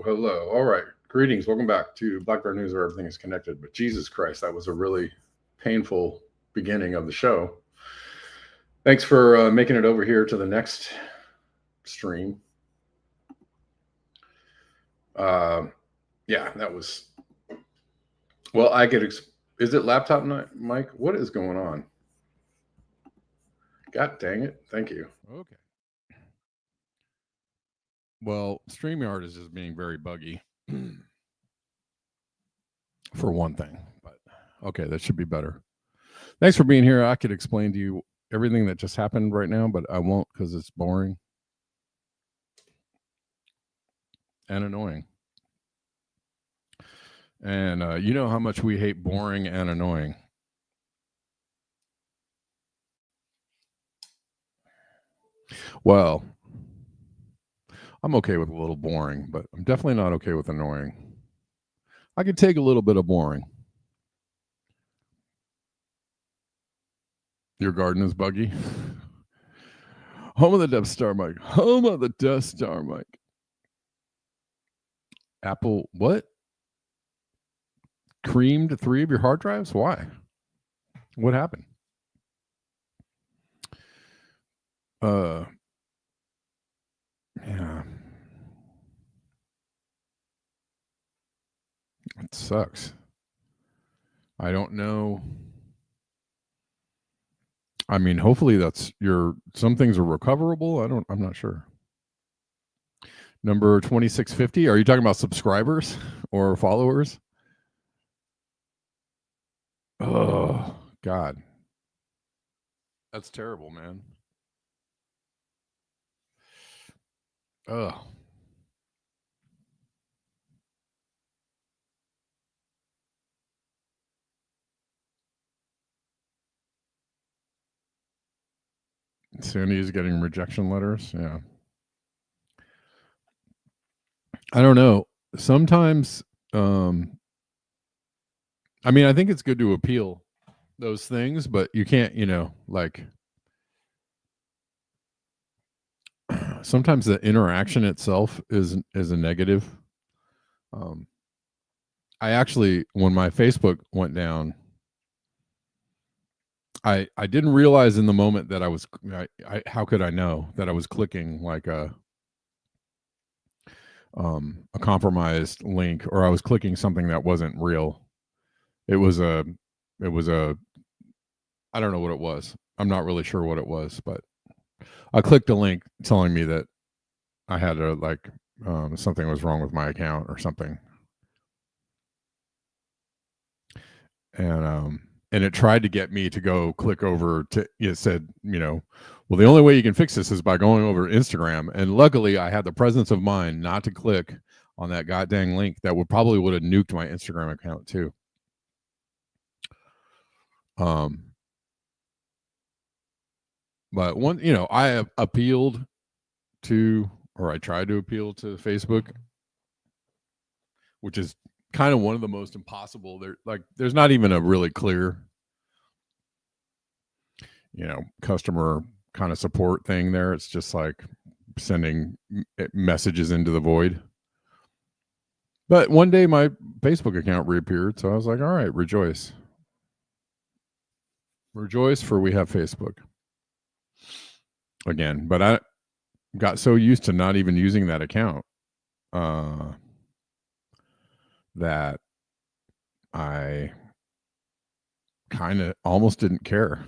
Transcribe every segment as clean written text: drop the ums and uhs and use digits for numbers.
Hello. All right. Greetings. Welcome back to Black Bear News, where everything is connected. But Jesus Christ, that was a really painful beginning of the show. Thanks for making it over here to the next stream. Yeah, that was. Well, I could. Is it laptop night, Mike? What is going on? God dang it. Thank you. Okay. Well, StreamYard is just being very buggy for one thing, but okay, that should be better. Thanks for being here. I could explain to you everything that just happened right now, but I won't because it's boring and annoying. And you know how much we hate boring and annoying. Well, I'm okay with a little boring, but I'm definitely not okay with annoying. I could take a little bit of boring. Your garden is buggy. Home of the Death Star Mike. Home of the Death Star Mike. Apple, what? Creamed 3 of your hard drives? Why? What happened? Yeah. It sucks. I don't know. I mean, hopefully some things are recoverable. I'm not sure. Number 2650. Are you talking about subscribers or followers? Oh, God. That's terrible, man. Ugh. Sandy is getting rejection letters. Yeah. I don't know. Sometimes, I mean, I think it's good to appeal those things, but you can't, like, sometimes the interaction itself is a negative. I actually, when my Facebook went down, I didn't realize in the moment that I was, how could I know that I was clicking like a compromised link, or I was clicking something that wasn't real. It was a I don't know what it was. I'm not really sure what it was, but I clicked a link telling me that I had a something was wrong with my account or something. And it tried to get me to go click over to, it said, well, the only way you can fix this is by going over Instagram. And luckily I had the presence of mind not to click on that goddamn link that would have nuked my Instagram account too. But I have appealed to, or I tried to appeal to Facebook, which is kind of one of the most impossible. There's not even a really clear, customer kind of support thing there. It's just like sending messages into the void. But one day my Facebook account reappeared, so I was like, all right, rejoice, for we have Facebook again. But I got so used to not even using that account that I kind of almost didn't care.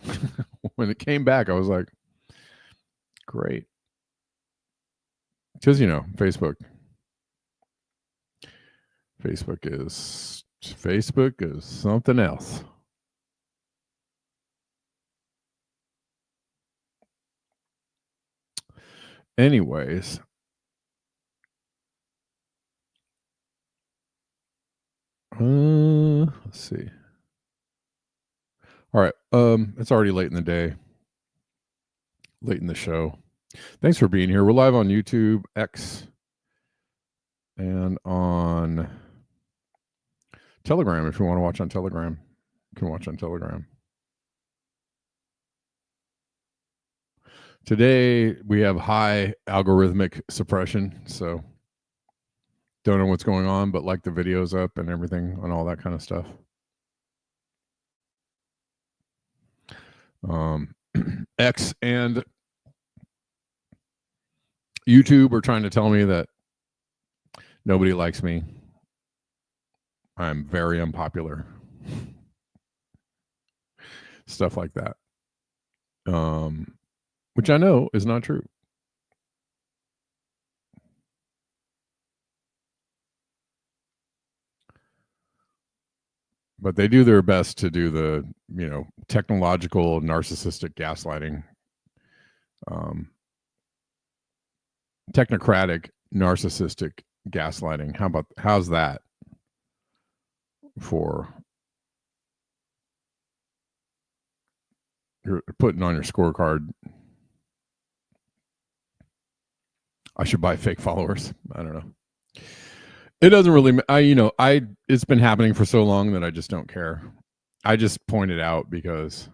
When it came back, I was like, great. Because Facebook is something else. Anyways, let's see. All right, it's already late in the day, late in the show. Thanks for being here. We're live on YouTube, X, and on Telegram. If you want to watch on Telegram, you can watch on Telegram. Today we have high algorithmic suppression, so don't know what's going on, but like the videos up and everything and all that kind of stuff. X and YouTube are trying to tell me that nobody likes me. I'm very unpopular. Stuff like that. Which I know is not true. But they do their best to do the, technological narcissistic gaslighting, technocratic narcissistic gaslighting. How's that for you're putting on your scorecard? I should buy fake followers. I don't know. It doesn't really, it's been happening for so long that I just don't care. I just point it out because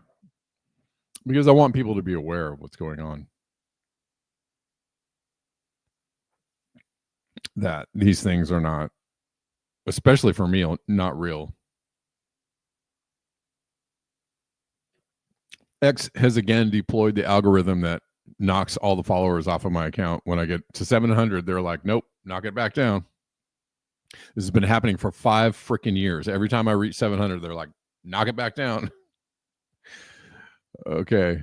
I want people to be aware of what's going on. That these things are not, especially for me, not real. X has again deployed the algorithm that knocks all the followers off of my account. When I get to 700, they're like, nope, knock it back down. This has been happening for 5 freaking years. Every time I reach 700, they're like, knock it back down. Okay.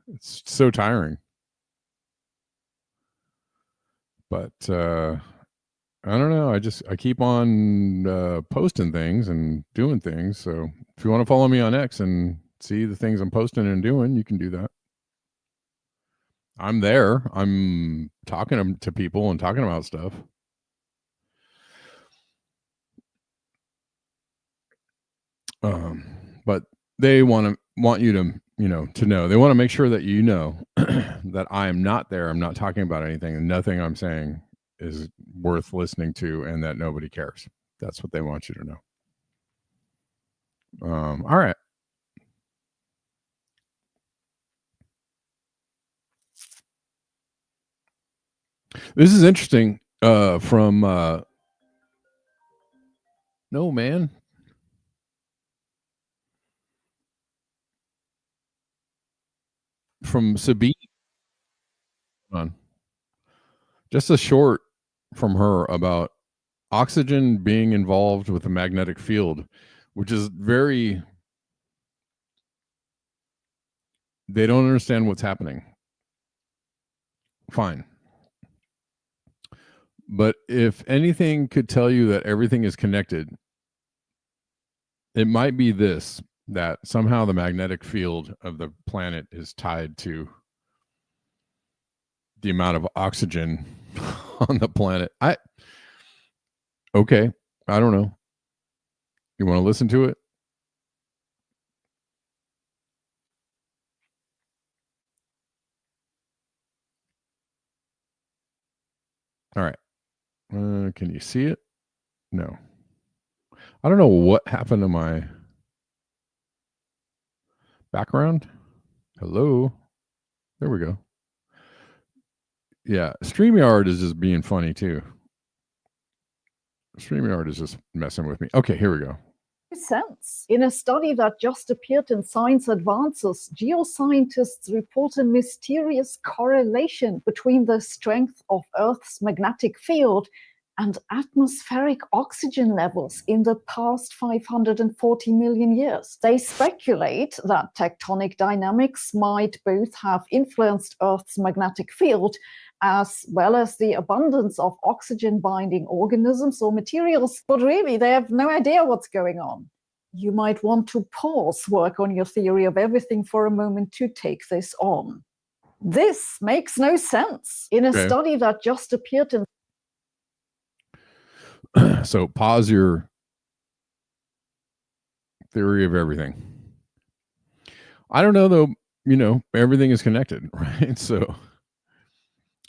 It's so tiring. But I don't know. I keep on posting things and doing things. So if you want to follow me on X and see the things I'm posting and doing, you can do that. I'm there. I'm talking to people and talking about stuff. But they want you to, to know. They want to make sure that you know that I am not there. I'm not talking about anything, and nothing I'm saying is worth listening to, and that nobody cares. That's what they want you to know. All right. This is interesting. From no man. from Sabine on just a short from her about oxygen being involved with a magnetic field, which is very, they don't understand what's happening. Fine. But if anything could tell you that everything is connected, it might be this, that somehow the magnetic field of the planet is tied to the amount of oxygen on the planet. Okay, I don't know. You want to listen to it? All right. Can you see it? No. I don't know what happened to my background. Hello. There we go. Yeah, StreamYard is just being funny too. StreamYard is just messing with me. Okay, here we go. Sense. In a study that just appeared in Science Advances, geoscientists report a mysterious correlation between the strength of Earth's magnetic field and atmospheric oxygen levels in the past 540 million years. They speculate that tectonic dynamics might both have influenced Earth's magnetic field as well as the abundance of oxygen-binding organisms or materials, but really they have no idea what's going on. You might want to pause work on your theory of everything for a moment to take this on. This makes no sense. In a study that just appeared in... So pause your theory of everything. I don't know though, everything is connected, right? So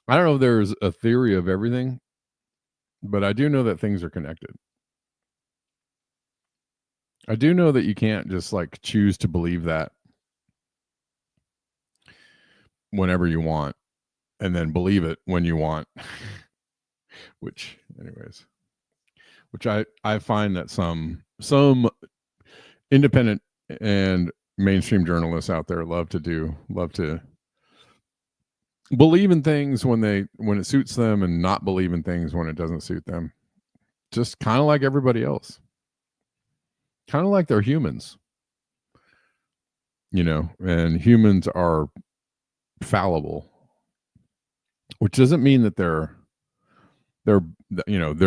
I don't know if there's a theory of everything, but I do know that things are connected. I do know that you can't just like choose to believe that whenever you want and then believe it when you want. which I find that some independent and mainstream journalists out there love to believe in things when it suits them and not believe in things when it doesn't suit them. Just kind of like everybody else. Kind of like they're humans. And humans are fallible. Which doesn't mean that they're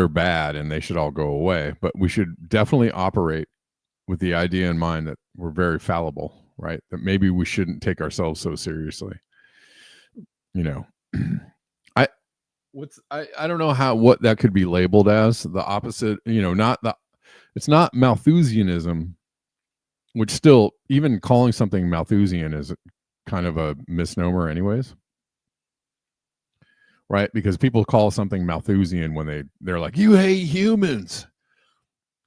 bad and they should all go away, but we should definitely operate with the idea in mind that we're very fallible, right? That maybe we shouldn't take ourselves so seriously. I don't know what that could be labeled as. The opposite, it's not Malthusianism, which still, even calling something Malthusian is kind of a misnomer anyways. Right? Because people call something Malthusian when they're like, you hate humans.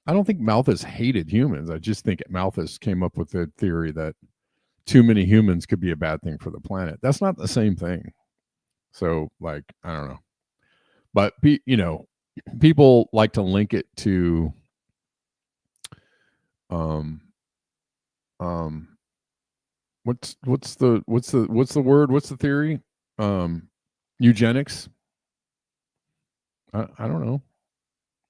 I don't think Malthus hated humans. I just think Malthus came up with the theory that too many humans could be a bad thing for the planet. That's not the same thing. So, I don't know. But, people like to link it to, what's the word? What's the theory? Eugenics. I don't know.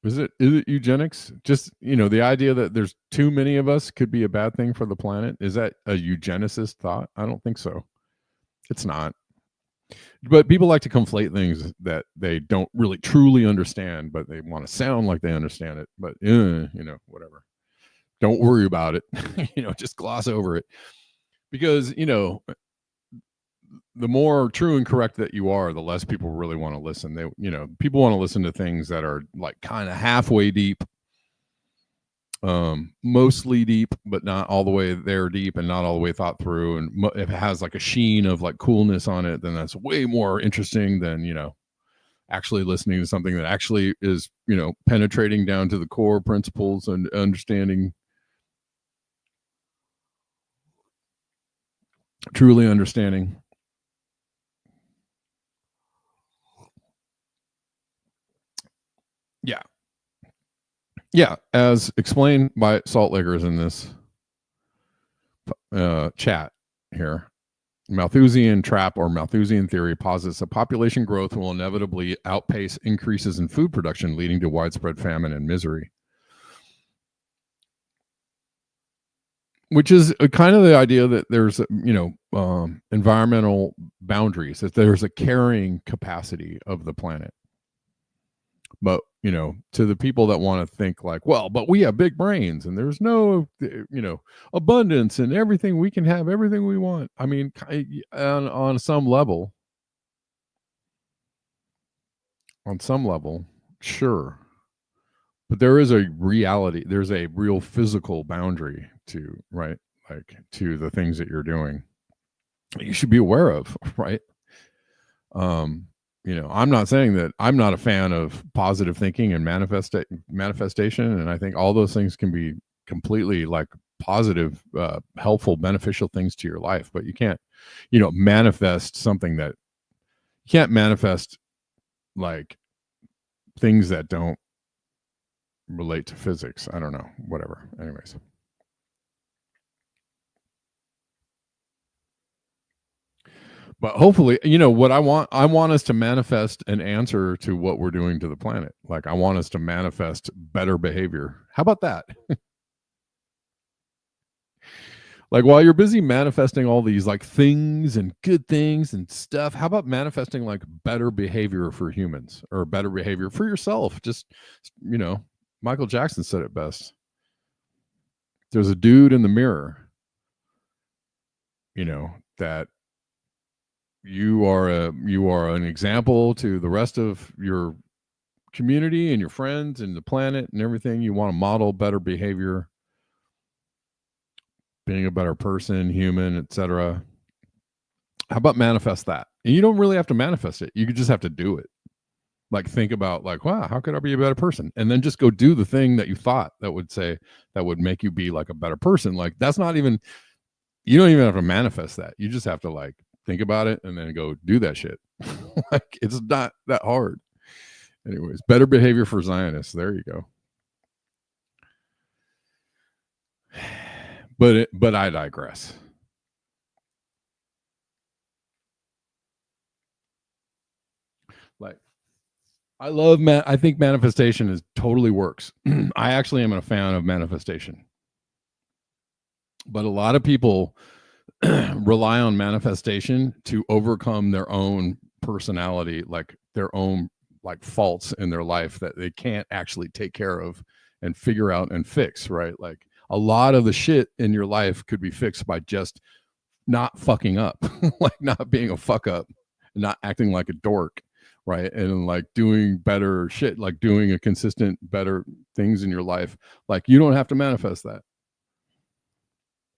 Is it eugenics? Just, the idea that there's too many of us could be a bad thing for the planet. Is that a eugenicist thought? I don't think so. It's not. But people like to conflate things that they don't really truly understand, but they want to sound like they understand it. But, whatever. Don't worry about it. Just gloss over it. Because, the more true and correct that you are, the less people really want to listen. People want to listen to things that are like kind of halfway deep, mostly deep, but not all the way there deep and not all the way thought through. And if it has like a sheen of like coolness on it, then that's way more interesting than, actually listening to something that actually is, penetrating down to the core principles and truly understanding. Yeah, as explained by Salt Lakers in this chat here, Malthusian trap or Malthusian theory posits that population growth will inevitably outpace increases in food production, leading to widespread famine and misery. Which is kind of the idea that there's, environmental boundaries, that there's a carrying capacity of the planet. But, to the people that want to think like, well, but we have big brains and there's no, abundance and everything, we can have everything we want. I mean, on some level, sure. But there is a reality, there's a real physical boundary to, right? Like to the things that you're doing. You should be aware of, right? I'm not saying that I'm not a fan of positive thinking and manifestation. And I think all those things can be completely like positive, helpful, beneficial things to your life, but you can't, manifest something that you can't manifest like things that don't relate to physics. I don't know, whatever. Anyways. But hopefully, what I want us to manifest an answer to what we're doing to the planet. Like I want us to manifest better behavior. How about that? Like while you're busy manifesting all these like things and good things and stuff, how about manifesting like better behavior for humans or better behavior for yourself? Just, Michael Jackson said it best. There's a dude in the mirror, that you are an example to the rest of your community and your friends and the planet and everything. You want to model better behavior, being a better person, human, etc. How about manifest that? And you don't really have to manifest it. You just have to do it. Like think about like, wow, how could I be a better person? And then just go do the thing that you thought that would make you be like a better person. Like that's not even, you don't even have to manifest that. You just have to like think about it and then go do that shit. Like it's not that hard. Anyways, better behavior for Zionists. There you go. But I digress. Like I think manifestation totally works. I actually am a fan of manifestation. But a lot of people rely on manifestation to overcome their own personality, like their own like faults in their life that they can't actually take care of and figure out and fix, right? Like a lot of the shit in your life could be fixed by just not fucking up, like not being a fuck up, not acting like a dork, right? And like doing better shit, like doing a consistent better things in your life. Like you don't have to manifest that.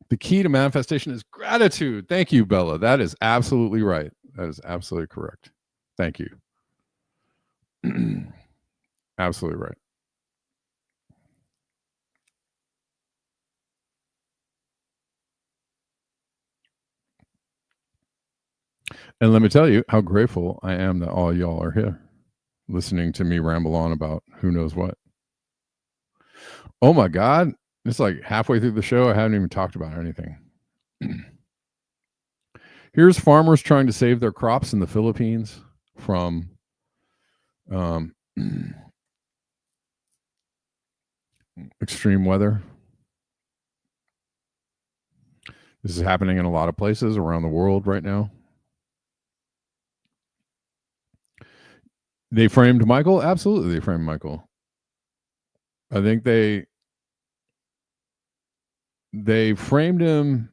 The key to manifestation is gratitude. Thank you, Bella. That is absolutely right. That is absolutely correct. Thank you. Absolutely right. And let me tell you how grateful I am that all y'all are here listening to me ramble on about who knows what. Oh my God. It's like halfway through the show. I haven't even talked about anything. Here's farmers trying to save their crops in the Philippines from extreme weather. This is happening in a lot of places around the world right now. They framed Michael? Absolutely, they framed Michael. I think they framed him.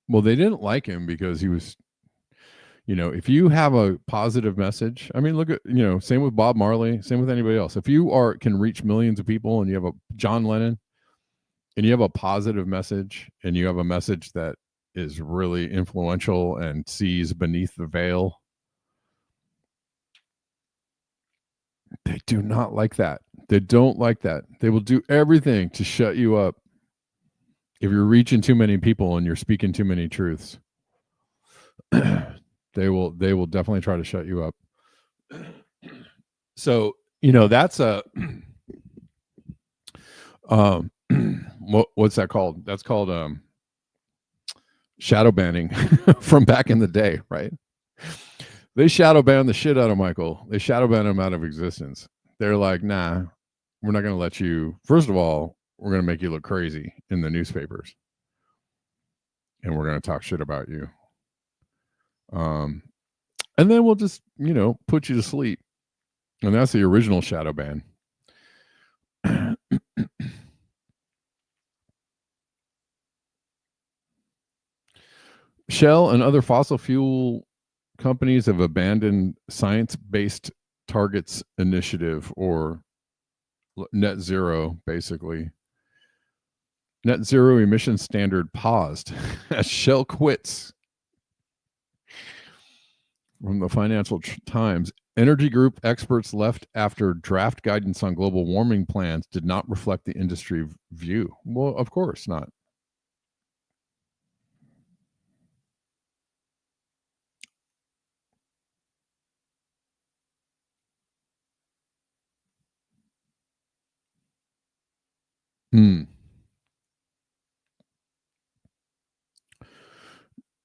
Well, they didn't like him because he was, if you have a positive message, I mean, look at, same with Bob Marley, same with anybody else. If you can reach millions of people and you have a John Lennon and you have a positive message and you have a message that is really influential and sees beneath the veil, they do not like that. They don't like that. They will do everything to shut you up if you're reaching too many people and you're speaking too many truths. They will definitely try to shut you up. So, that's a what's that called? That's called shadow banning from back in the day, right? They shadow banned the shit out of Michael. They shadow banned him out of existence. They're like, nah, we're not going to let you. First of all, we're going to make you look crazy in the newspapers. And we're going to talk shit about you. And then we'll just, put you to sleep. And that's the original shadow ban. Shell and other fossil fuel companies have abandoned science-based targets initiative, or net zero, basically. Net zero emission standard paused as Shell quits. From the Financial Times, energy group experts left after draft guidance on global warming plans did not reflect the industry view. Well, of course not.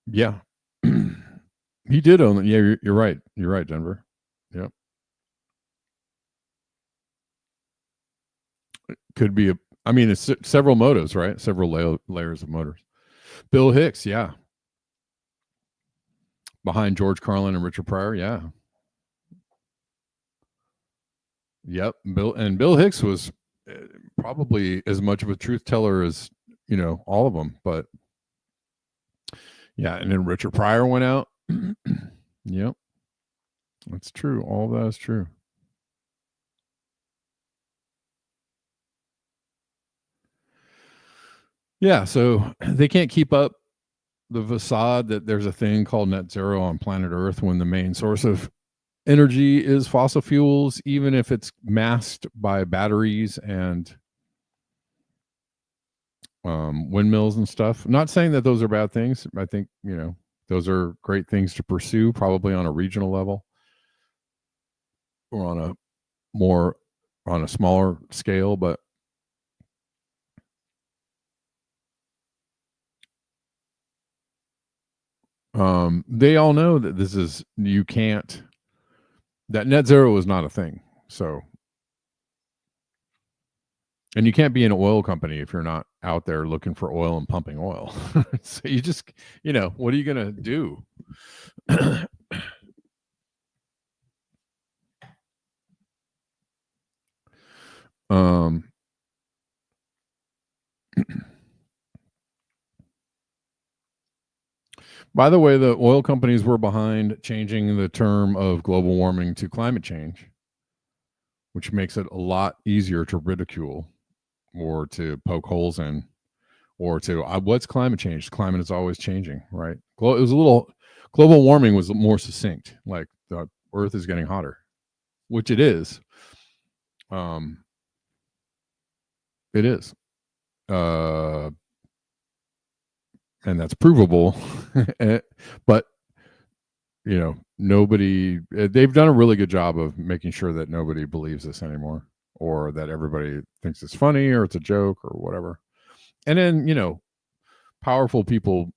Yeah. He did own it. Yeah, you're right. You're right, Denver. Yep. It could be it's several motives, right? Several layers of motors. Bill Hicks, yeah. Behind George Carlin and Richard Pryor, yeah. Yep. Bill Hicks was probably as much of a truth teller as, all of them, but yeah, and then Richard Pryor went out. Yep. That's true. All that is true. Yeah, so they can't keep up the facade that there's a thing called net zero on planet Earth when the main source of energy is fossil fuels, even if it's masked by batteries and windmills and stuff. I'm not saying that those are bad things. I think, those are great things to pursue, probably on a regional level or on a smaller scale, but they all know that that net zero is not a thing. So, and you can't be an oil company if you're not out there looking for oil and pumping oil. So you just, what are you going to do? By the way, the oil companies were behind changing the term of global warming to climate change, which makes it a lot easier to ridicule or to poke holes in, or to what's climate change? Climate is always changing, right? It was global warming was more succinct, like the Earth is getting hotter, which it is. It is. And that's provable. But nobody, they've done a really good job of making sure that nobody believes this anymore, or that everybody thinks it's funny or it's a joke or whatever. And then, powerful people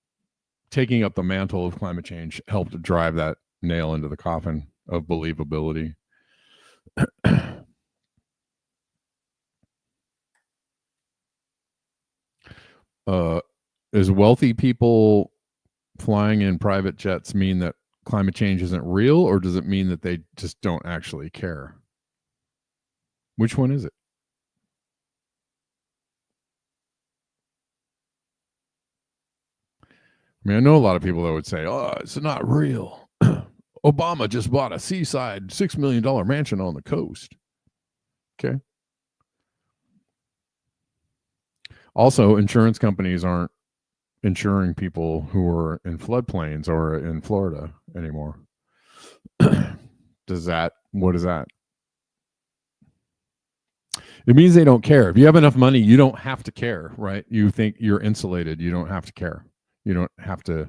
taking up the mantle of climate change helped to drive that nail into the coffin of believability. Is wealthy people flying in private jets mean that climate change isn't real, or does it mean that they just don't actually care? Which one is it? I know a lot of people that would say, oh, it's not real. Obama just bought a seaside $6 million mansion on the coast. Okay. Also, insurance companies aren't insuring people who are in floodplains or in Florida anymore. What is that? It means they don't care. If you have enough money, you don't have to care, right? You think you're insulated. You don't have to care. You don't have to.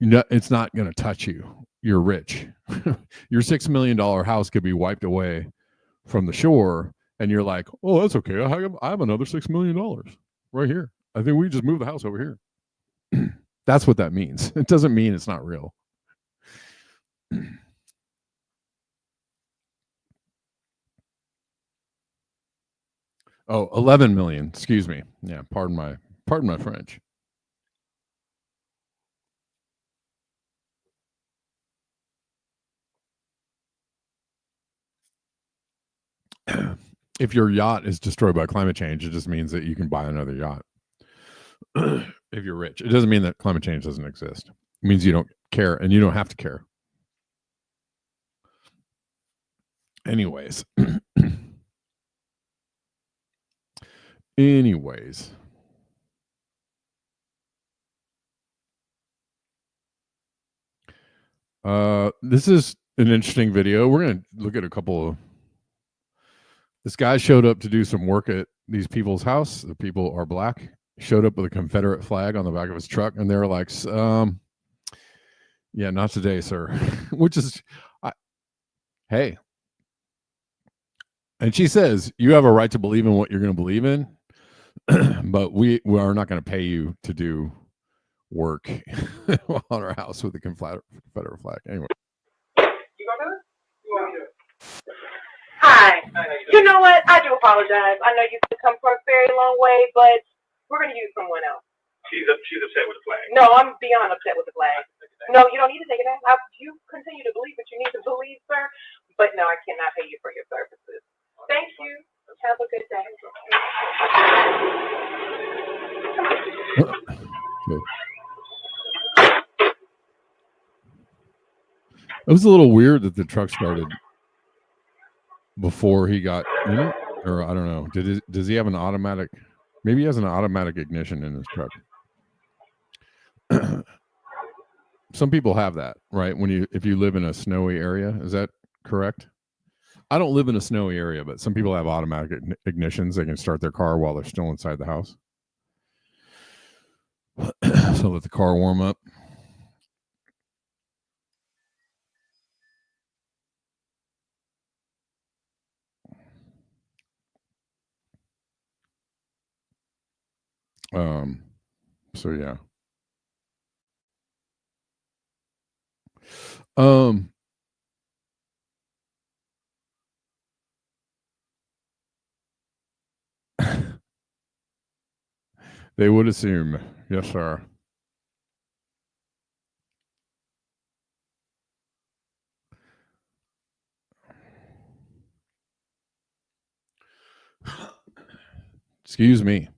It's not going to touch you. You're rich. Your $6 million house could be wiped away from the shore, and you're like, oh, that's okay. I have another $6 million right here. I think we just move the house over here. That's what that means. It doesn't mean it's not real. Oh, 11 million. Excuse me. Yeah, pardon my French. If your yacht is destroyed by climate change, it just means that you can buy another yacht. If you're rich, it doesn't mean that climate change doesn't exist. It means you don't care, and you don't have to care. Anyways. This is an interesting video. We're going to look at a couple of. This guy showed up to do some work at these people's house. The people are black. Showed up with a Confederate flag on the back of his truck, and they're like, yeah, not today, sir. Which is, hey. And she says, you have a right to believe in what you're going to believe in, but we are not going to pay you to do work on our house with the Confederate flag. Anyway. You gonna do it? You want me to do it? Hi. You know what? I do apologize. I know you've come from a very long way, but we're gonna use someone else. She's upset with the flag. No, I'm beyond upset with the flag. No, you don't need to take it down. You continue to believe what you need to believe, sir. But no, I cannot pay you for your services. Thank you. Have a good day. It was a little weird that the truck started before he got in it, or I don't know. Does he have an automatic? Maybe he has an automatic ignition in his truck. Some people have that, right? If you live in a snowy area, is that correct? I don't live in a snowy area, but some people have automatic ignitions. They can start their car while they're still inside the house, so let the car warm up. So yeah. They would assume, yes, sir. Excuse me.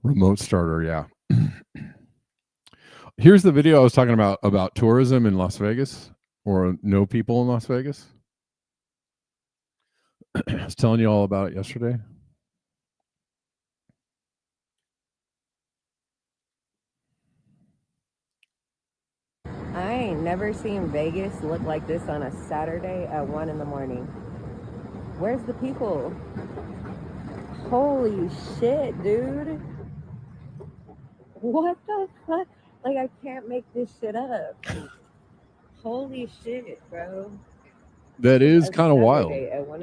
Remote starter, yeah. Here's the video I was talking about tourism in Las Vegas, or no people in Las Vegas. I was telling you all about it yesterday. I ain't never seen Vegas look like this on a Saturday at 1 in the morning. Where's the people? Holy shit, dude. What the fuck? Like, I can't make this shit up. Holy shit, bro. That is kind of wild.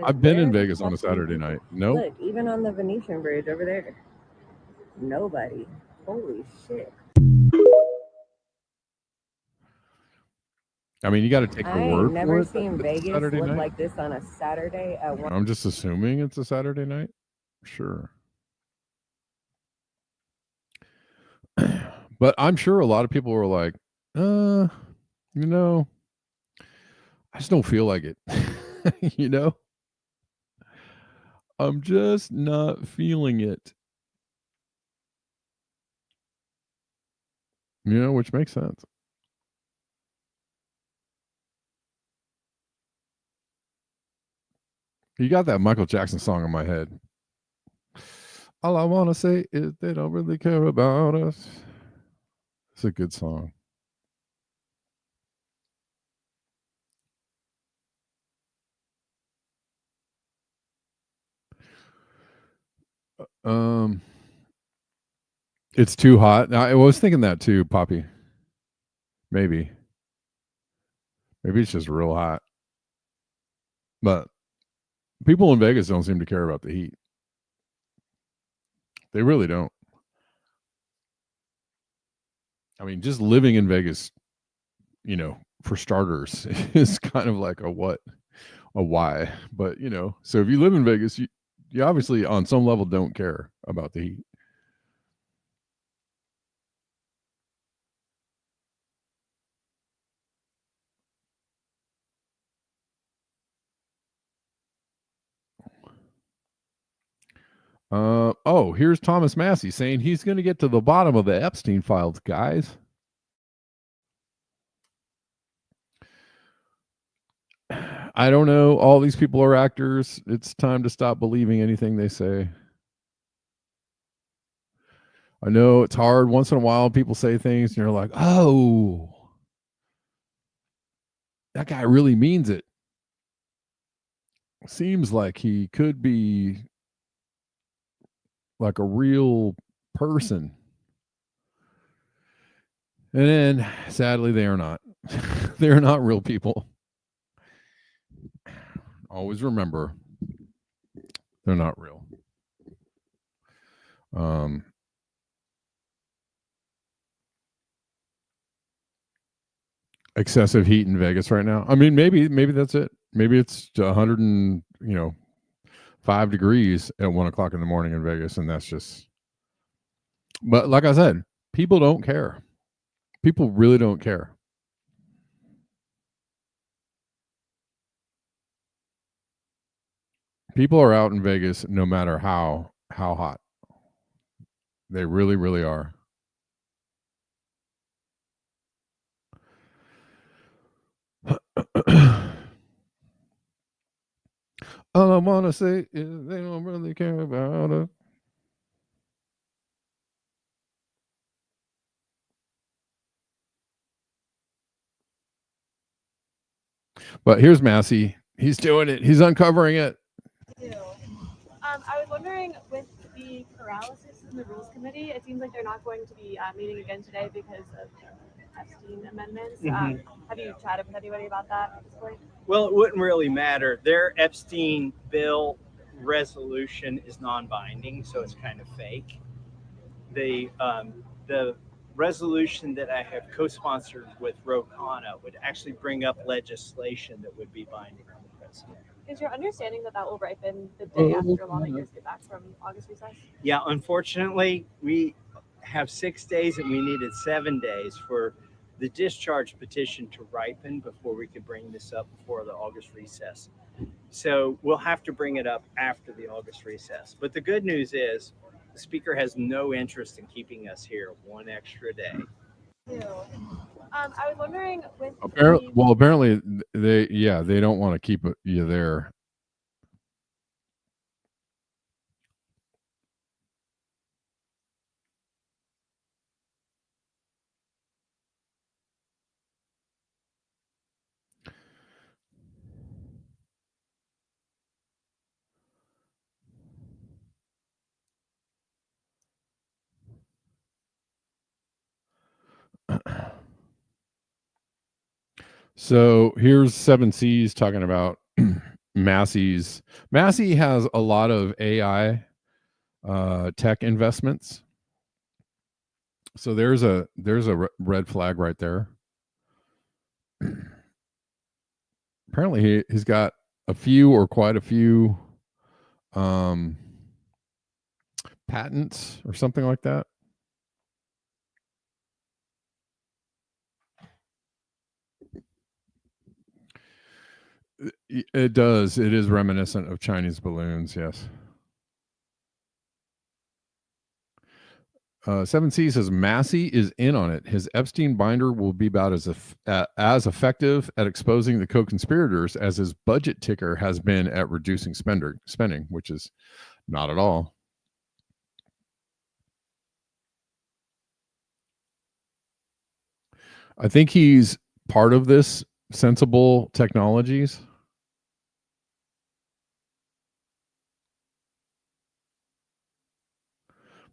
I've been in Where Vegas on a Saturday night. Nope. Look, even on the Venetian Bridge over there. Nobody. Holy shit. I mean, you got to take the word for never it. seen Vegas Saturday look night. like this on a Saturday at 1. I'm just assuming it's a Saturday night. Sure. But I'm sure a lot of people were like, I just don't feel like it. I'm just not feeling it. Which makes sense. You got that Michael Jackson song in my head. All I want to say is they don't really care about us. It's a good song. It's too hot. I was thinking that too, Poppy. Maybe it's just real hot. But people in Vegas don't seem to care about the heat. They really don't. I mean, just living in Vegas, for starters, is kind of like a why. But, so if you live in Vegas, you obviously on some level don't care about the heat. Here's Thomas Massey saying he's going to get to the bottom of the Epstein files, guys. I don't know. All these people are actors. It's time to stop believing anything they say. I know it's hard. Once in a while, people say things and you're like, oh, that guy really means it. Seems like he could be like a real person. And then, sadly, they are not. They're not real people. Always remember, they're not real. Excessive heat in Vegas right now. I mean, maybe that's it. Maybe it's 105 degrees at 1 o'clock in the morning in Vegas, and that's just. But like I said, people don't care. People really don't care. People are out in Vegas no matter how hot. They really, really are. All I want to say is they don't really care about it. But here's Massey. He's doing it. He's uncovering it. I was wondering, with the paralysis in the Rules Committee, it seems like they're not going to be meeting again today because of Epstein amendments. Have you chatted with anybody about that at this point? Well, it wouldn't really matter. Their Epstein bill resolution is non-binding, so it's kind of fake. The resolution that I have co-sponsored with Ro Khanna would actually bring up legislation that would be binding on the president. Is your understanding that will ripen the day after lawmakers get back from August recess? Yeah, unfortunately, we have 6 days and we needed 7 days for the discharge petition to ripen before we could bring this up before the August recess. So we'll have to bring it up after the August recess. But the good news is the speaker has no interest in keeping us here one extra day. I was wondering with apparently they don't want to keep you there. So here's 7C's talking about Massey's. Massey has a lot of AI tech investments. So there's a red flag right there. Apparently he's got a few or quite a few patents or something like that. It does. It is reminiscent of Chinese balloons, yes. 7C says Massey is in on it. His Epstein binder will be about as effective at exposing the co-conspirators as his budget ticker has been at reducing spending, which is not at all. I think he's part of this sensible technologies.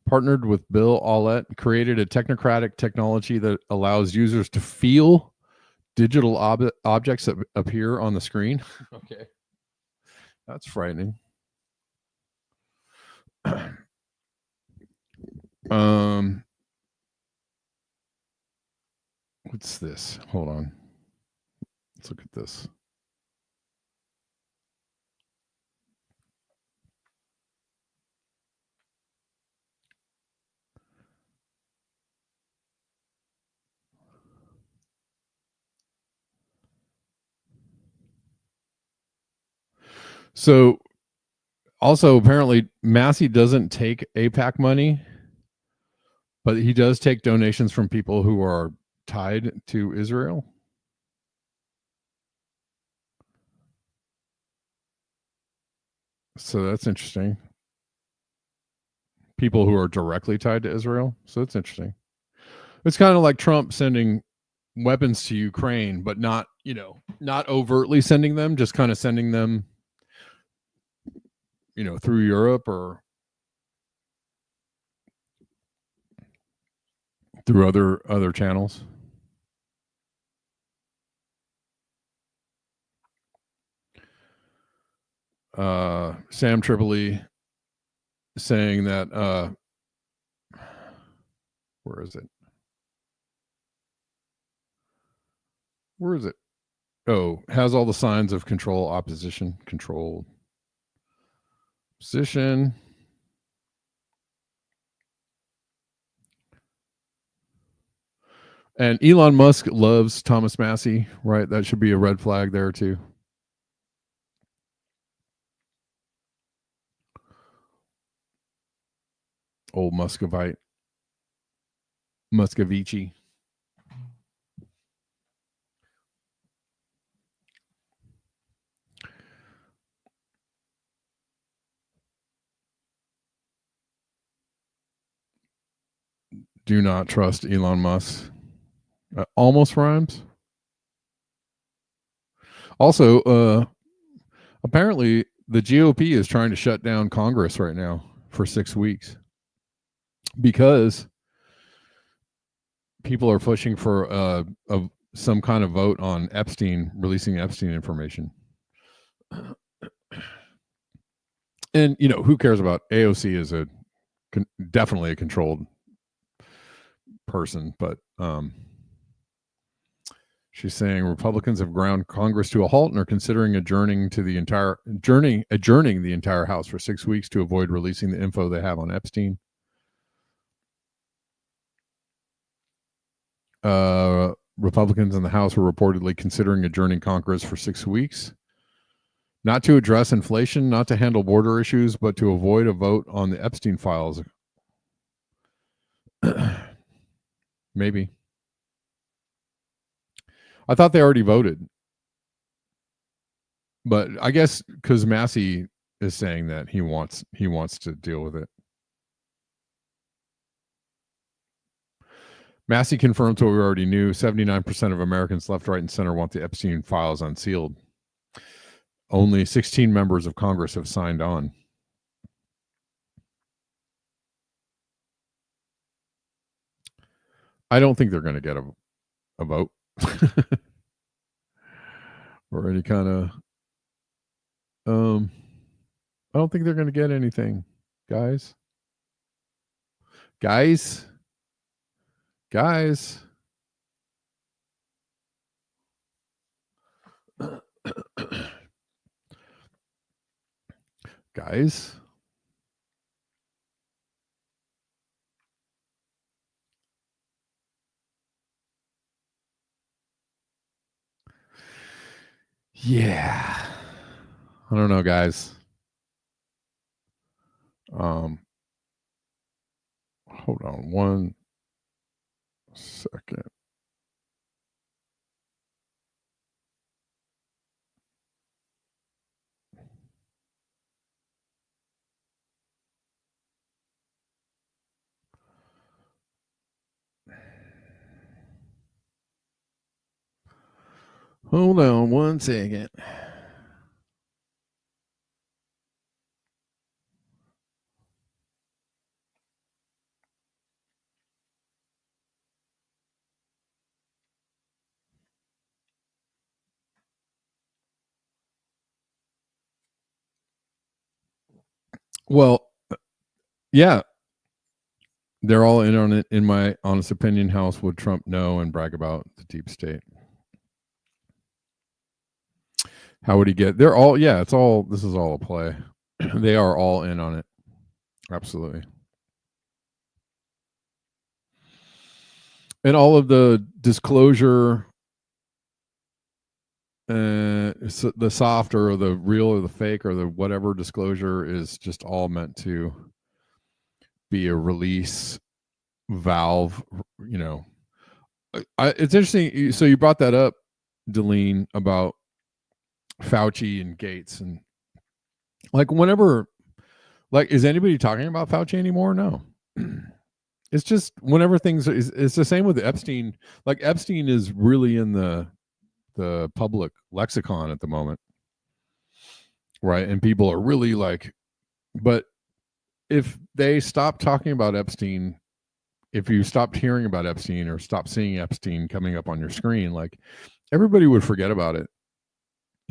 partnered with Bill Aulet, created a technocratic technology that allows users to feel digital objects that appear on the screen. Okay. That's frightening. What's this? Hold on. Let's look at this. So also apparently Massey doesn't take AIPAC money, but he does take donations from people who are tied to Israel. So that's interesting. People who are directly tied to Israel. So that's interesting. It's kind of like Trump sending weapons to Ukraine, but not, not overtly sending them, just kind of sending them, through Europe or through other channels. Sam Tripoli saying that where is it? Oh, has all the signs of control opposition, controlled position. And Elon Musk loves Thomas Massey, right? That should be a red flag there too. Old Muscovite. Muscovici. Do not trust Elon Musk. Almost rhymes. Also, apparently the GOP is trying to shut down Congress right now for 6 weeks because people are pushing for some kind of vote on Epstein, releasing Epstein information. And, who cares about AOC is definitely a controlled person, but she's saying Republicans have ground Congress to a halt and are considering adjourning the entire House for 6 weeks to avoid releasing the info they have on Epstein. Republicans in the House were reportedly considering adjourning Congress for 6 weeks, not to address inflation, not to handle border issues, but to avoid a vote on the Epstein files. Maybe. I thought they already voted. But I guess because Massey is saying that he wants to deal with it. Massey confirms what we already knew. 79% of Americans left, right, and center want the Epstein files unsealed. Only 16 members of Congress have signed on. I don't think they're going to get a vote or any kind of I don't think they're going to get anything, guys. Guys. Guys. Yeah. I don't know, guys. Hold on 1 second. Hold on 1 second. Well, yeah, they're all in on it. In my honest opinion, House would Trump know and brag about the deep state. How would he get? They're all, yeah, it's all, this is all a play. They are all in on it. Absolutely. And all of the disclosure, the soft or the real or the fake or the whatever disclosure is just all meant to be a release valve. You know, it's interesting. So you brought that up, Delene, about Fauci and Gates, and like whenever, like, is anybody talking about Fauci anymore? No. It's just whenever things it's the same with Epstein. Like Epstein is really in the public lexicon at the moment, right? And people are really like, but if they stop talking about Epstein, if you stopped hearing about Epstein or stop seeing Epstein coming up on your screen, like everybody would forget about it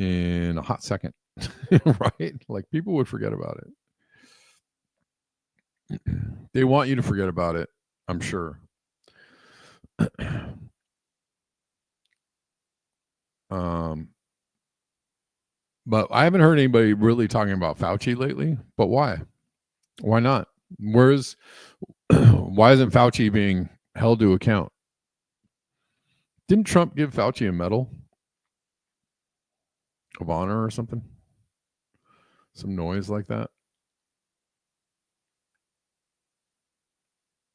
in a hot second. Right? Like people would forget about it. They want you to forget about it, I'm sure. But I haven't heard anybody really talking about Fauci lately. But why? Why not? Why isn't Fauci being held to account? Didn't Trump give Fauci a medal of honor or something? Some noise like that?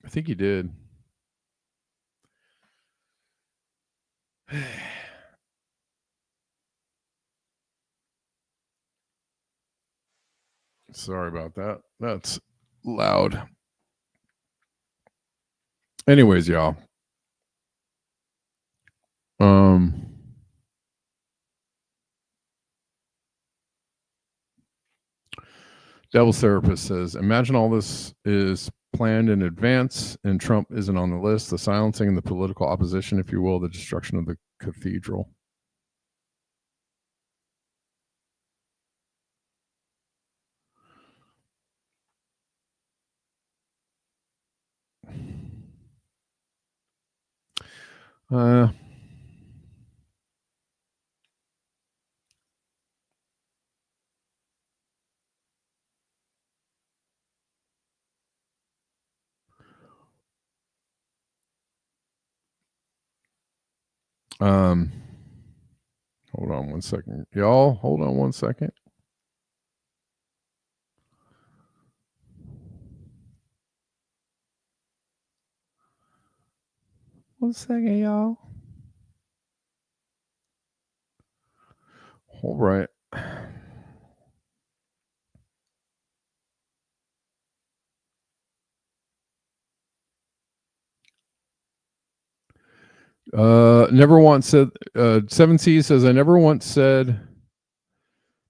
I think he did. Sorry about that. That's loud. Anyways, y'all. Devil's Therapist says, imagine all this is planned in advance and Trump isn't on the list. The silencing and the political opposition, if you will, the destruction of the cathedral. Hold on one second. Y'all, hold on one second. One second, y'all. All right. Never once said, 7C says, I never once said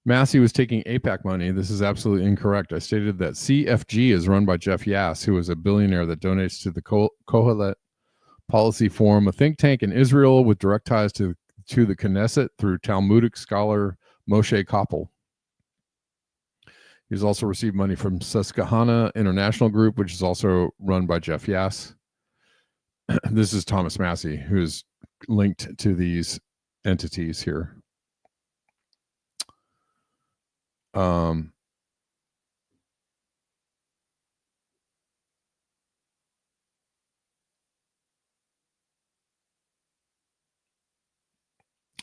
Massey was taking APAC money. This is absolutely incorrect. I stated that CFG is run by Jeff Yass, who is a billionaire that donates to the Kohelet Policy Forum, a think tank in Israel with direct ties to the Knesset through Talmudic scholar Moshe Koppel. He's also received money from Susquehanna International Group, which is also run by Jeff Yass. This is Thomas Massey, who is linked to these entities here.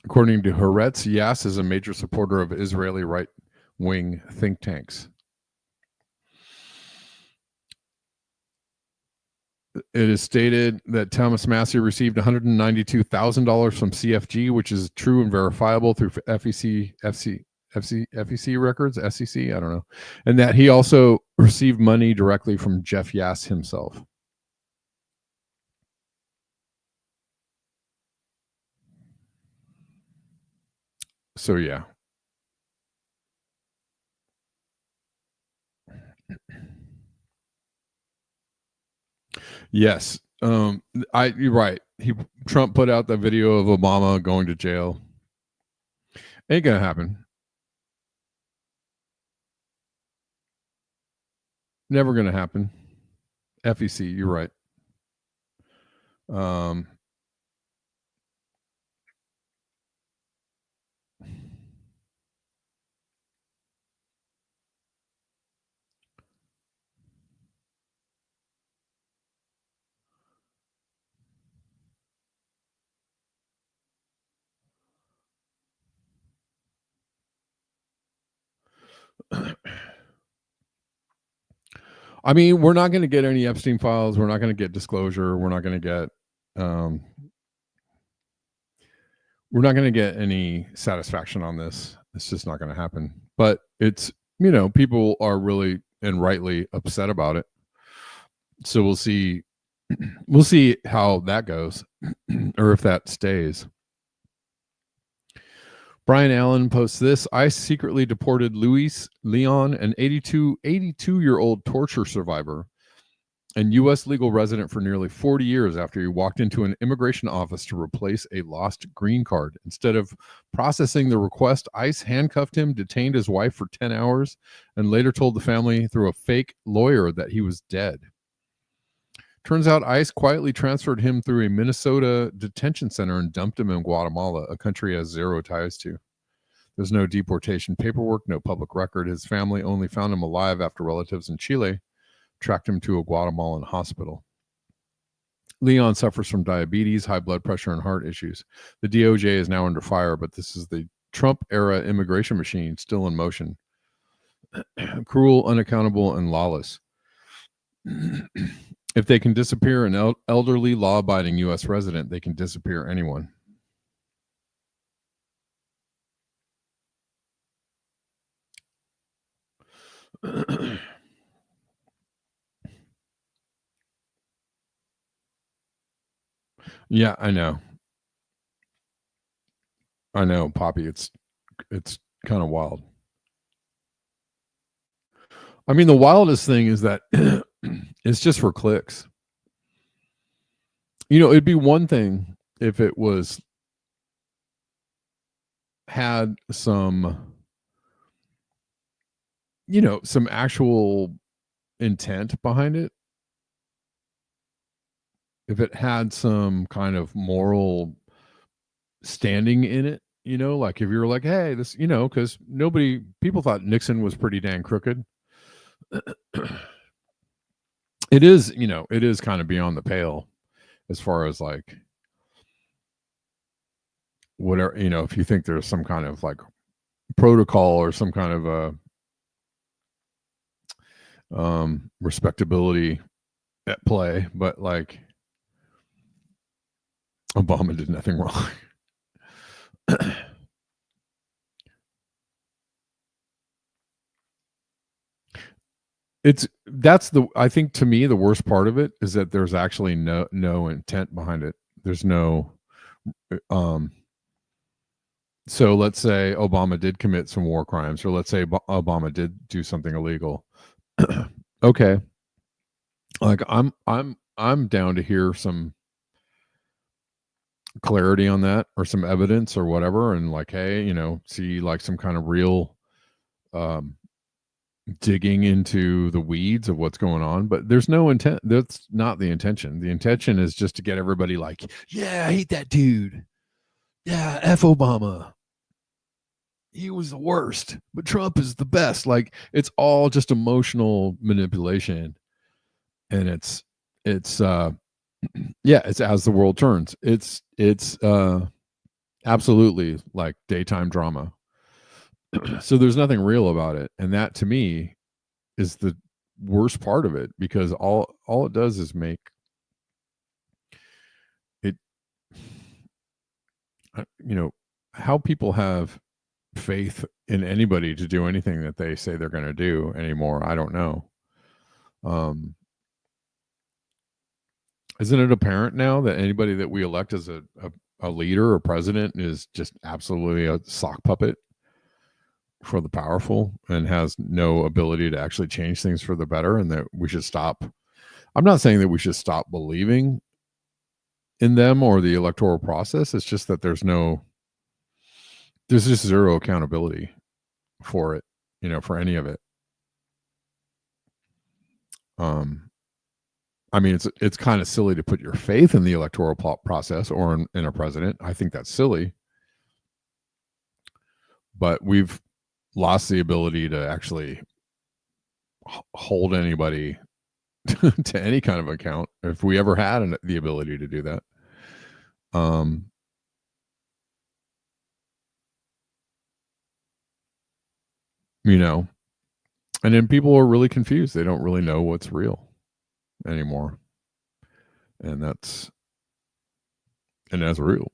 According to Haaretz, Yass is a major supporter of Israeli right-wing think tanks. It is stated that Thomas Massey received $192,000 from CFG, which is true and verifiable through FEC records, SEC, I don't know. And that he also received money directly from Jeff Yass himself. So, yeah. Yes. You're right. Trump put out the video of Obama going to jail. Ain't gonna happen. Never going to happen. FEC, you're right. I mean, we're not going to get any Epstein files. We're not going to get disclosure. We're not going to get any satisfaction on this. It's just not going to happen. But it's, people are really and rightly upset about it. So we'll see how that goes or if that stays. Brian Allen posts this. ICE secretly deported Luis Leon, an 82-year-old torture survivor and U.S. legal resident for nearly 40 years after he walked into an immigration office to replace a lost green card. Instead of processing the request, ICE handcuffed him, detained his wife for 10 hours, and later told the family through a fake lawyer that he was dead. Turns out ICE quietly transferred him through a Minnesota detention center and dumped him in Guatemala, a country he has zero ties to. There's no deportation paperwork, no public record. His family only found him alive after relatives in Chile tracked him to a Guatemalan hospital. Leon suffers from diabetes, high blood pressure, and heart issues. The DOJ is now under fire, but this is the Trump-era immigration machine still in motion. Cruel, unaccountable, and lawless. If they can disappear an elderly, law-abiding U.S. resident, they can disappear anyone. Yeah, I know, Poppy. It's kind of wild. I mean, the wildest thing is that it's just for clicks. It'd be one thing if it had some, some actual intent behind it. If it had some kind of moral standing in it, like if you're like, hey, this, because people thought Nixon was pretty dang crooked. It is kind of beyond the pale as far as like whatever, if you think there's some kind of like protocol or some kind of a respectability at play, but like Obama did nothing wrong. I think to me the worst part of it is that there's actually no intent behind it. There's no so let's say Obama did commit some war crimes, or let's say Obama did do something illegal. Okay. Like I'm down to hear some clarity on that or some evidence or whatever, and like, hey, see like some kind of real digging into the weeds of what's going on. But there's no intent. That's not the intention. The intention is just to get everybody like, yeah, I hate that dude. Yeah, F Obama. He was the worst, but Trump is the best. Like, it's all just emotional manipulation. And it's yeah, it's as the world turns. It's absolutely like daytime drama. So there's nothing real about it. And that to me is the worst part of it, because all it does is make it, how people have faith in anybody to do anything that they say they're going to do anymore. I don't know. Isn't it apparent now that anybody that we elect as a leader or president is just absolutely a sock puppet for the powerful and has no ability to actually change things for the better, and that we should stop? I'm not saying that we should stop believing in them or the electoral process. It's just that there's just zero accountability for it, for any of it. I mean, it's kind of silly to put your faith in the electoral process or in a president. I think that's silly. But we've lost the ability to actually hold anybody to any kind of account if we ever had the ability to do that. You know, and then people are really confused. They don't really know what's real anymore. And that's real.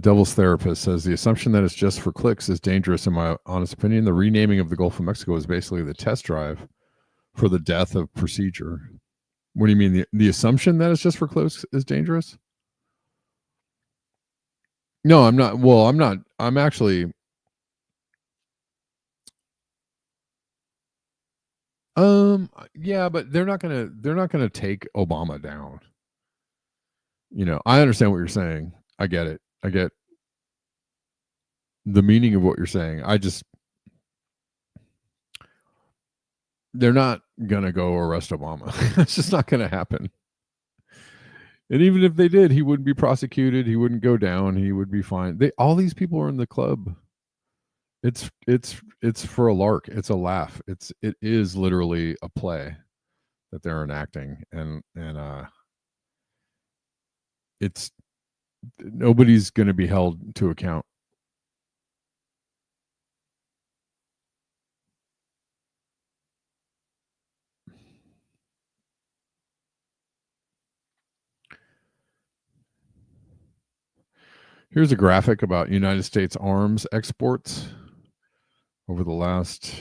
Devil's Therapist says the assumption that it's just for clicks is dangerous, in my honest opinion. The renaming of the Gulf of Mexico is basically the test drive for the death of procedure. What do you mean? The assumption that it's just for clicks is dangerous? No, I'm not. Well, I'm not. I'm actually. Yeah, but they're not gonna take Obama down. You know, I understand what you're saying. I get it. I get the meaning of what you're saying. They're not gonna go arrest Obama. It's just not gonna happen. And even if they did, he wouldn't be prosecuted. He wouldn't go down. He would be fine. All these people are in the club. It's for a lark. It's a laugh. It is literally a play that they're enacting, and it's nobody's going to be held to account. Here's a graphic about United States arms exports over the last,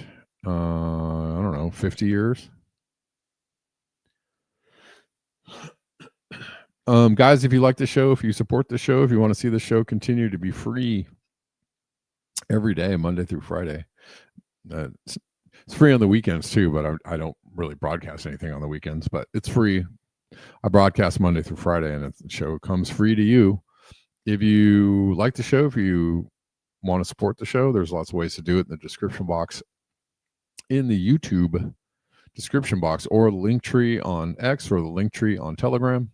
I don't know, 50 years. Guys, if you like the show, if you support the show, if you want to see the show continue to be free every day, Monday through Friday, it's free on the weekends too, but I don't really broadcast anything on the weekends, but it's free. I broadcast Monday through Friday, and the show comes free to you. If you like the show, if you want to support the show, there's lots of ways to do it in the description box, in the YouTube description box, or the link tree on X, or the link tree on Telegram.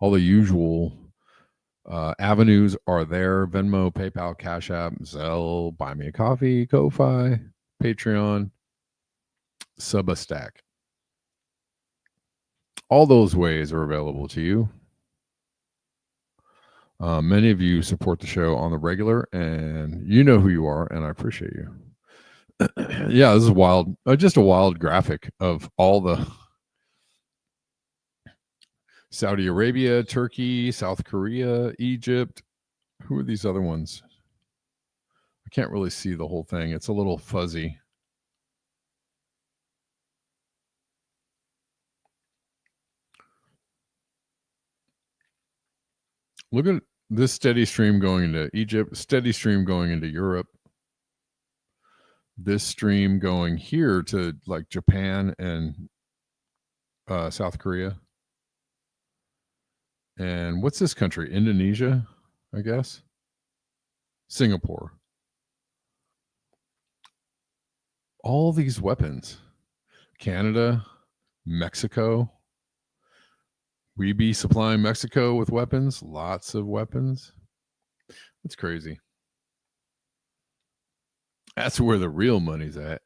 All the usual avenues are there: Venmo, PayPal, Cash App, Zelle, Buy Me a Coffee, Ko-Fi, Patreon, Substack. All those ways are available to you. Many of you support the show on the regular, and you know who you are, and I appreciate you. Yeah, this is wild. Just a wild graphic of all the Saudi Arabia, Turkey, South Korea, Egypt. Who are these other ones? I can't really see the whole thing. It's a little fuzzy. Look at this steady stream going into Egypt, steady stream going into Europe. This stream going here to like Japan and South Korea. And what's this country? Indonesia, I guess. Singapore. All these weapons. Canada, Mexico. We be supplying Mexico with weapons. Lots of weapons. That's crazy. That's where the real money's at.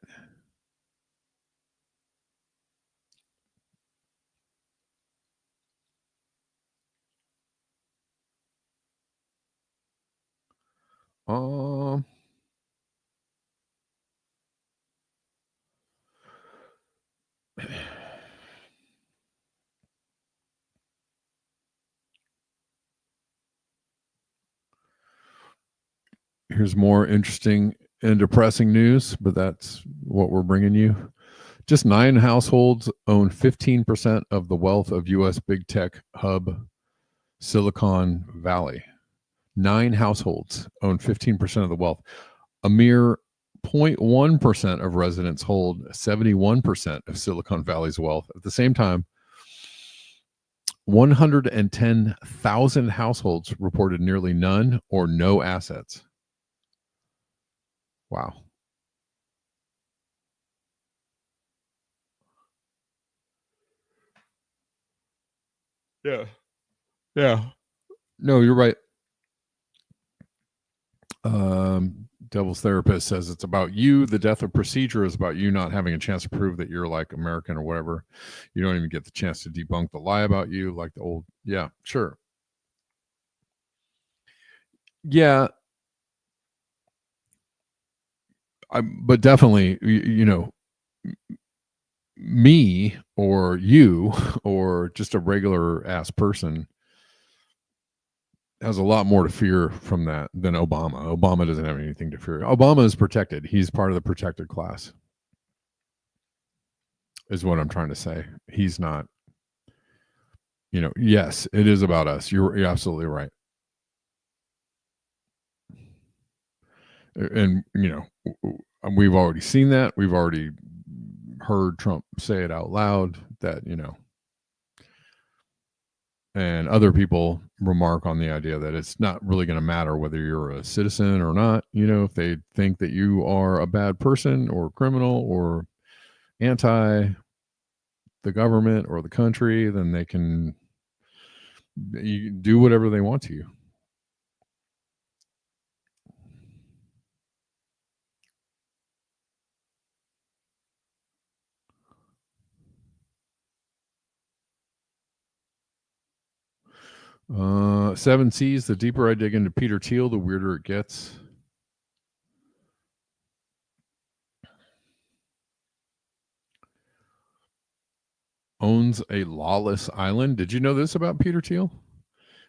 Here's more interesting and depressing news, but that's what we're bringing you. Just 9 households own 15% of the wealth of U.S. big tech hub Silicon Valley. 9 households own 15% of the wealth. A mere 0.1% of residents hold 71% of Silicon Valley's wealth. At the same time, 110,000 households reported nearly none or no assets. Wow. Yeah. Yeah. No, you're right. Devil's Therapist says it's about you. The death of procedure is about you not having a chance to prove that you're like American or whatever. You don't even get the chance to debunk the lie about you, like the old. Yeah, sure. Yeah. But definitely, me or you or just a regular ass person has a lot more to fear from that than Obama. Obama doesn't have anything to fear. Obama is protected. He's part of the protected class, is what I'm trying to say. He's not, yes, it is about us. You're absolutely right. And, we've already seen that. We've already heard Trump say it out loud that, and other people remark on the idea that it's not really going to matter whether you're a citizen or not. If they think that you are a bad person or criminal or anti the government or the country, then they can do whatever they want to you. Seven C's. The deeper I dig into Peter Thiel, the weirder it gets. Owns a lawless island. Did you know this about Peter Thiel?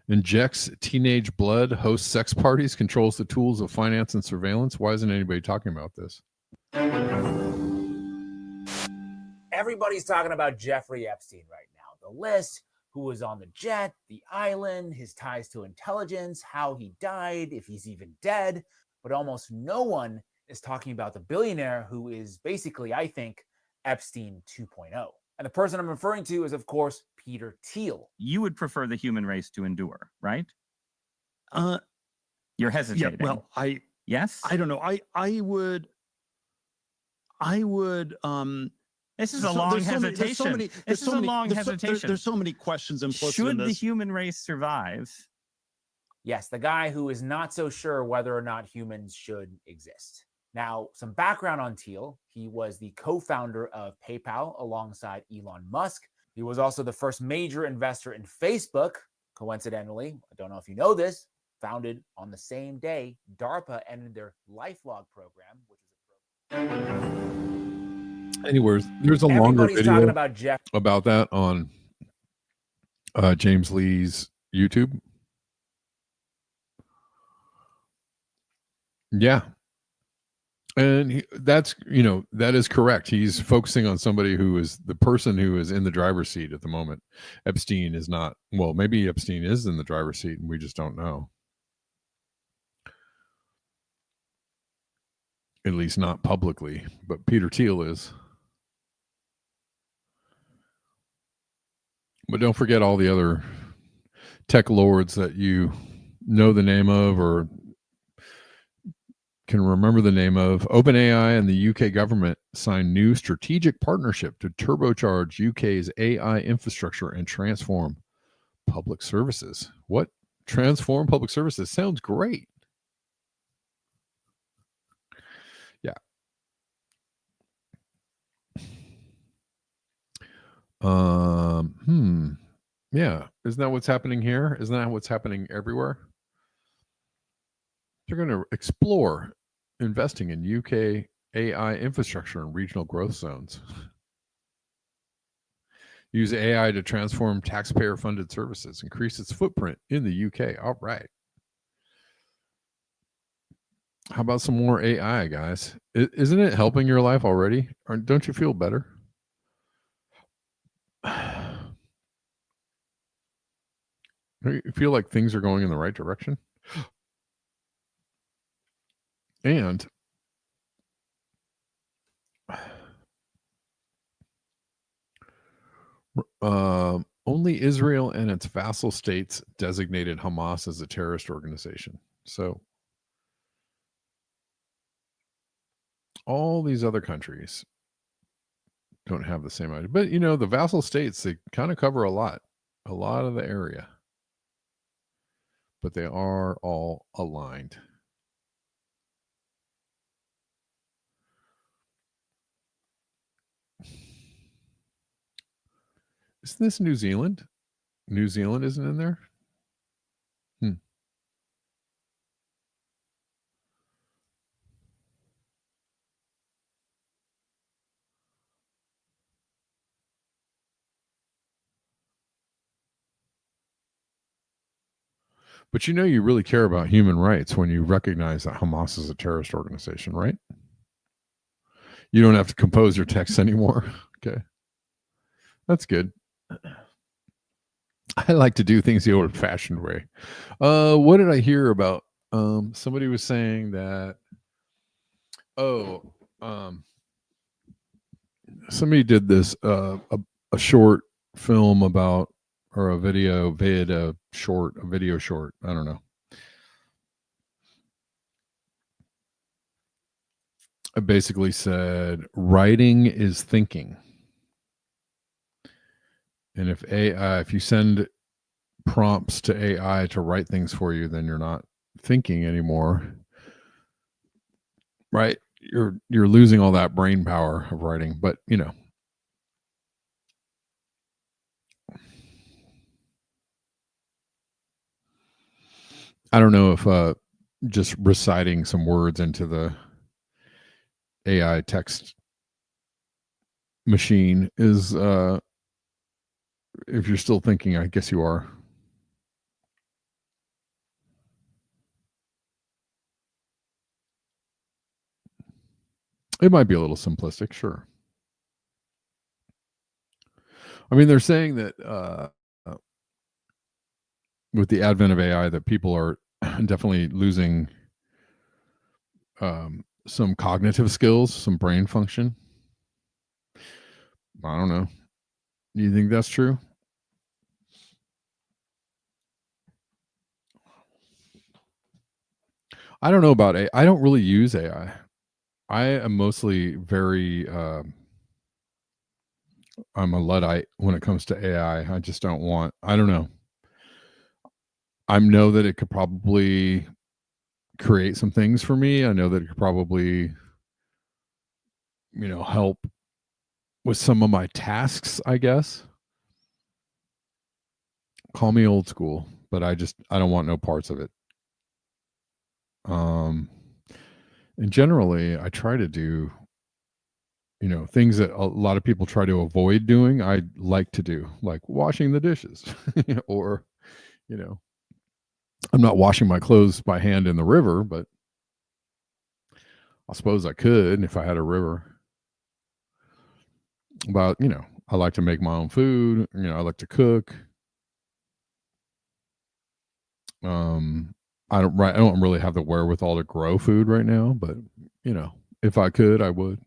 Injects teenage blood, hosts sex parties, controls the tools of finance and surveillance. Why isn't anybody talking about this? Everybody's talking about Jeffrey Epstein right now. The list, who was on the jet, the island, his ties to intelligence, how he died, if he's even dead. But almost no one is talking about the billionaire who is basically, I think, Epstein 2.0. And the person I'm referring to is, of course, Peter Thiel. You would prefer the human race to endure, right? You're hesitating. Yeah, well, yes? I don't know. I would This is a long hesitation. This is a long hesitation. There's so many questions implicit in this. Should the human race survive? Yes, the guy who is not so sure whether or not humans should exist. Now, some background on Thiel. He was the co-founder of PayPal alongside Elon Musk. He was also the first major investor in Facebook. Coincidentally, I don't know if you know this, founded on the same day DARPA ended their LifeLog program, which is a program. Anyways, there's a longer video about that on James Lee's YouTube. Yeah. And that is correct. He's focusing on somebody who is the person who is in the driver's seat at the moment. Epstein is not. Well, maybe Epstein is in the driver's seat and we just don't know. At least not publicly, but Peter Thiel is. But don't forget all the other tech lords that you know the name of or can remember the name of. OpenAI and the UK government signed new strategic partnership to turbocharge UK's AI infrastructure and transform public services. What? Transform public services? Sounds great. Yeah. Yeah. Isn't that what's happening here? Isn't that what's happening everywhere? They're going to explore investing in UK AI infrastructure and regional growth zones. Use AI to transform taxpayer-funded services, increase its footprint in the UK. All right. How about some more AI, guys? Isn't it helping your life already? Or don't you feel better? You feel like things are going in the right direction? And only Israel and its vassal states designated Hamas as a terrorist organization. So all these other countries don't have the same idea. But, the vassal states, they kind of cover a lot. a lot of the area, but they are all aligned. Isn't this New Zealand? New Zealand isn't in there? But you know, you really care about human rights when you recognize that Hamas is a terrorist organization, right? You don't have to compose your text anymore. Okay. That's good. I like to do things the old fashioned way. What did I hear about? Somebody was saying that, somebody did this, a short film about, or a video short. I don't know. I basically said writing is thinking. And if you send prompts to AI to write things for you, then you're not thinking anymore. Right? You're losing all that brain power of writing, but you know. I don't know if just reciting some words into the AI text machine is if you're still thinking, I guess you are. It might be a little simplistic, sure. I mean, they're saying that with the advent of AI, that people are definitely losing some cognitive skills, some brain function. I don't know. Do you think that's true? I don't know about AI. I don't really use AI. I am mostly very I'm a Luddite when it comes to AI. I just don't want, I don't know. I know that it could probably create some things for me. I know that it could probably, you know, help with some of my tasks, I guess. Call me old school, but I don't want no parts of it. And generally I try to do, you know, things that a lot of people try to avoid doing, I like to do, like washing the dishes or, you know, I'm not washing my clothes by hand in the river, but I suppose I could if I had a river. But, you know, I like to make my own food. You know, I like to cook. I don't really have the wherewithal to grow food right now, but, you know, if I could, I would.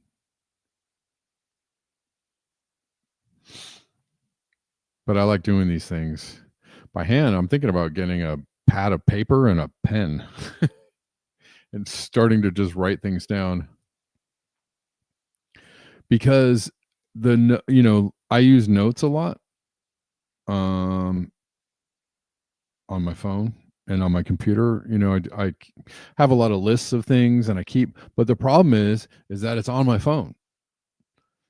But I like doing these things by hand. I'm thinking about getting a pad of paper and a pen and starting to just write things down, because I use notes a lot on my phone and on my computer. You know, I have a lot of lists of things and but the problem is that it's on my phone.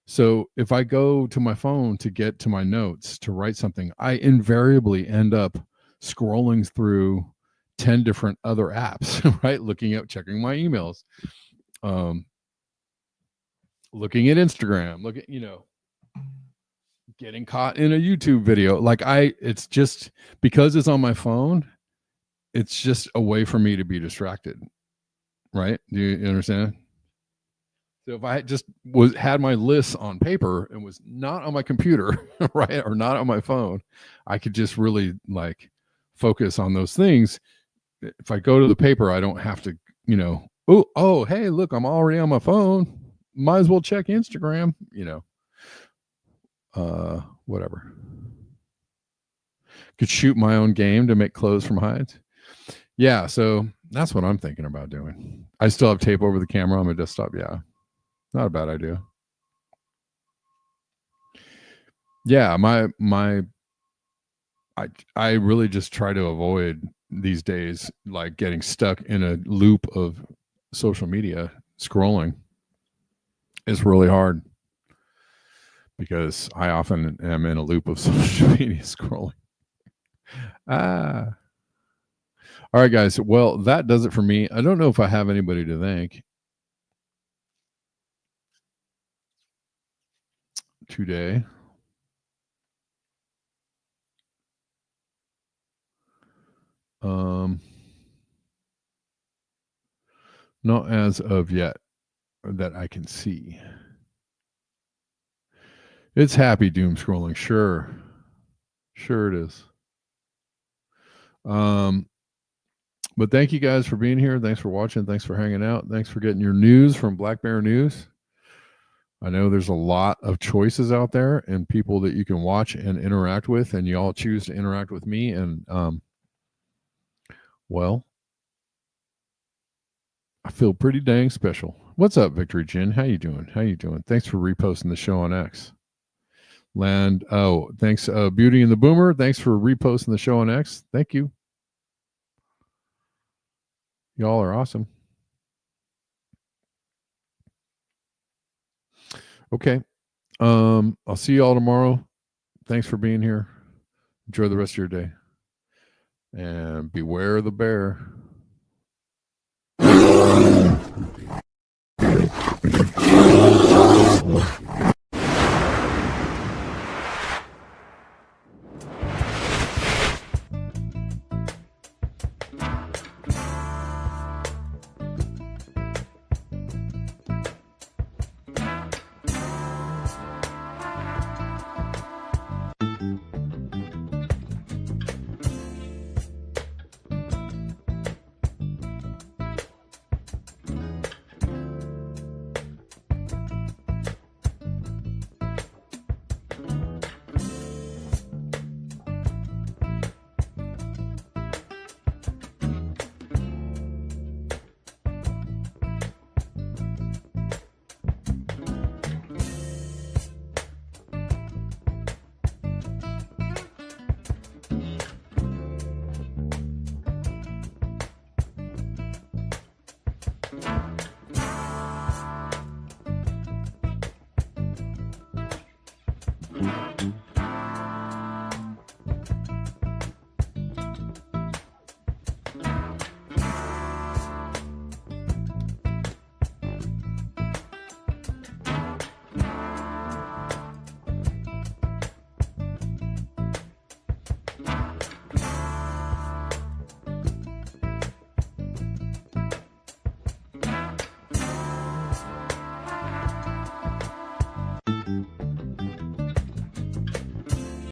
So if I go to my phone to get to my notes to write something, I invariably end up scrolling through 10 different other apps, right? Checking my emails, looking at Instagram, you know, getting caught in a YouTube video. It's just because it's on my phone, it's just a way for me to be distracted. Right? Do you understand? So if I just had my lists on paper and was not on my computer, right, or not on my phone, I could just really like focus on those things. If I go to the paper, I don't have to, you know, oh, hey, look, I'm already on my phone. Might as well check Instagram, you know. Whatever. Could shoot my own game to make clothes from hides. Yeah, so that's what I'm thinking about doing. I still have tape over the camera on my desktop. Yeah, not a bad idea. Yeah, my I really just try to avoid these days, like getting stuck in a loop of social media scrolling. It's really hard because I often am in a loop of social media scrolling. All right, guys. Well, that does it for me. I don't know if I have anybody to thank today. Not as of yet that I can see. It's happy doom scrolling. Sure it is. But thank you guys for being here. Thanks for watching. Thanks for hanging out. Thanks for getting your news from Black Bear News. I know there's a lot of choices out there and people that you can watch and interact with, and you all choose to interact with me. And well, I feel pretty dang special. What's up, Victory Jin? How you doing? Thanks for reposting the show on X. Thanks, Beauty and the Boomer. Thanks for reposting the show on X. Thank you. Y'all are awesome. Okay. I'll see y'all tomorrow. Thanks for being here. Enjoy the rest of your day. And beware the bear. Mm-hmm.